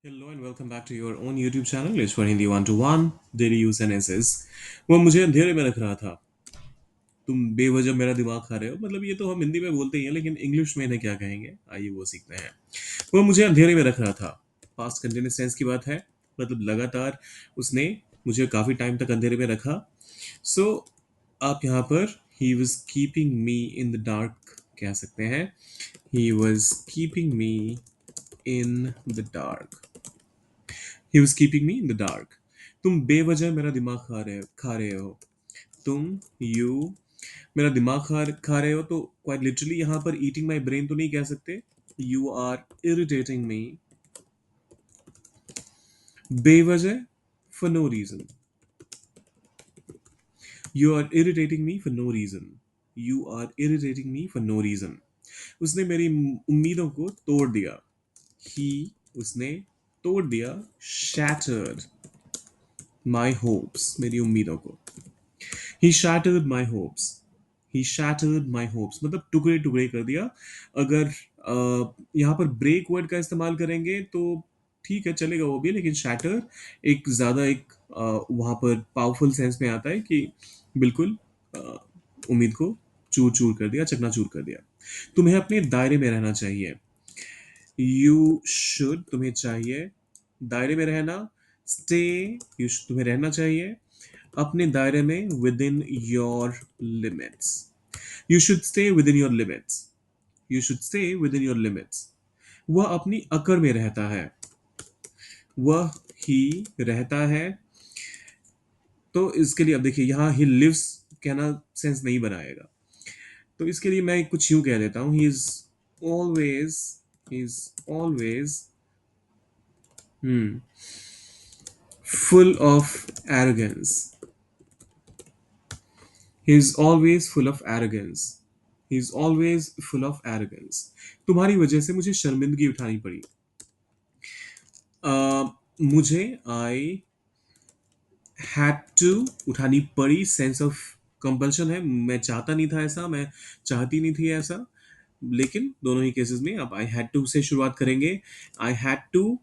Hello and welcome back to your own YouTube channel. It's for Hindi 1 to 1 daily use and essays. वो मुझे अंधेरे में रख रहा था। तुम बेवजह मेरा दिमाग खा रहे हो। मतलब ये तो हम हिंदी में बोलते ही हैं, लेकिन इंग्लिश में इन्हें क्या कहेंगे, आइए वो सीखते हैं। वो मुझे अंधेरे में रख रहा था। पास्ट कंटिन्यूस टेंस की बात है। मतलब लगातार उसने मुझे काफी टाइम तक अंधेरे में रखा। सो आप यहाँ पर he was keeping me in the dark कह सकते हैं। He was keeping me in the dark. He was keeping me in the dark. तुम बेवजह मेरा दिमाग खा रहे हो। तुम यू मेरा दिमाग खा रहे हो, तो क्वाइट लिटरली यहाँ पर ईटिंग माई ब्रेन तो नहीं कह सकते। यू आर इरिटेटिंग मी बेवजह, for no reason. You are irritating me for no reason. You are irritating me for no reason. उसने मेरी उम्मीदों को तोड़ दिया। ही उसने तोड़ दिया। शैटर्ड माई होप्स, मेरी उम्मीदों को। ही शैटर्ड माई होप्स। ही शैटर्ड माई होप्स मतलब टुकड़े टुकड़े कर दिया। अगर यहाँ पर ब्रेक वर्ड का इस्तेमाल करेंगे तो ठीक है, चलेगा वो भी, लेकिन शैटर एक ज़्यादा एक वहाँ पर पावरफुल सेंस में आता है कि बिल्कुल अ, उम्मीद को चूर चूर कर दिया, चकनाचूर कर दिया। तुम्हें अपने दायरे में रहना चाहिए। यू शुड, तुम्हें चाहिए। दायरे में रहना, स्टे। तुम्हें रहना चाहिए अपने दायरे में, with in your limits. You should stay with in your limits. You should stay with in your limits. वह अपनी अकड़ में रहता है। वह ही रहता है। तो इसके लिए अब देखिए, यहाँ ही लिव्स कहना सेंस नहीं बनाएगा। तो इसके लिए मैं कुछ यूं कह देता हूं, always he is always full of arrogance. He is always full of arrogance. He is always full of arrogance. तुम्हारी वजह से मुझे शर्मिंदगी उठानी पड़ी। मुझे आई हैड टू उठानी पड़ी, सेंस ऑफ कंपल्शन है। मैं चाहता नहीं था ऐसा, मैं चाहती नहीं थी ऐसा, लेकिन दोनों ही केसेस में आप आई हैड टू से शुरुआत करेंगे। आई हैड टू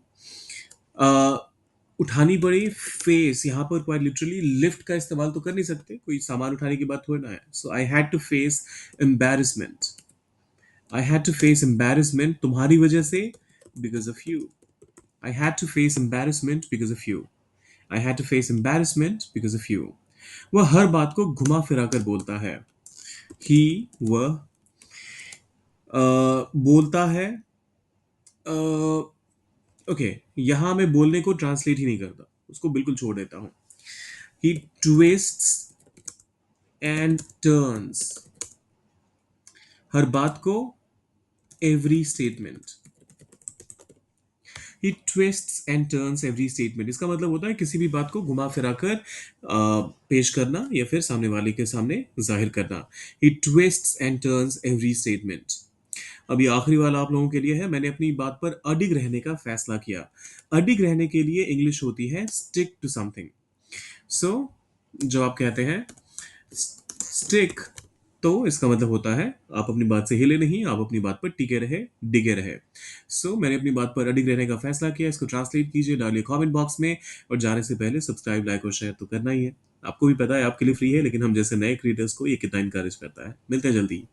उठानी पड़ी। फेस यहाँ पर क्वाइट लिटरली लिफ्ट का इस्तेमाल तो कर नहीं सकते, कोई सामान उठाने की बात थोड़ी ना है। So I had to face embarrassment. I had to face embarrassment तुम्हारी वजह से, because of you. I had to face embarrassment because of you. I had to face embarrassment because of you. वह हर बात को घुमा फिरा कर बोलता है। ही वह बोलता है। ओके, यहाँ मैं बोलने को ट्रांसलेट ही नहीं करता, उसको बिल्कुल छोड़ देता हूँ। ही ट्विस्ट्स एंड टर्न्स, हर बात को, every statement. He twists and turns every statement, इसका मतलब होता है किसी भी बात को घुमा फिरा कर पेश करना या फिर सामने वाले के सामने जाहिर करना। He twists and turns every statement. अभी आखिरी वाला आप लोगों के लिए है। मैंने अपनी बात पर अडिग रहने का फैसला किया। अडिग रहने के लिए इंग्लिश होती है स्टिक टू समथिंग। सो जो आप कहते हैं स्टिक, तो इसका मतलब होता है आप अपनी बात से हिले नहीं, आप अपनी बात पर टिके रहे, डिगे रहे। सो मैंने अपनी बात पर अडिग रहने का फैसला किया। इसको ट्रांसलेट कीजिए, डालिए कमेंट बॉक्स में, और जाने से पहले सब्सक्राइब, लाइक और शेयर तो करना ही है। आपको भी पता है, आपके लिए फ्री है, लेकिन हम जैसे नए क्रिएटर्स को ये कितना इनकरेज करता है। मिलते हैं जल्दी।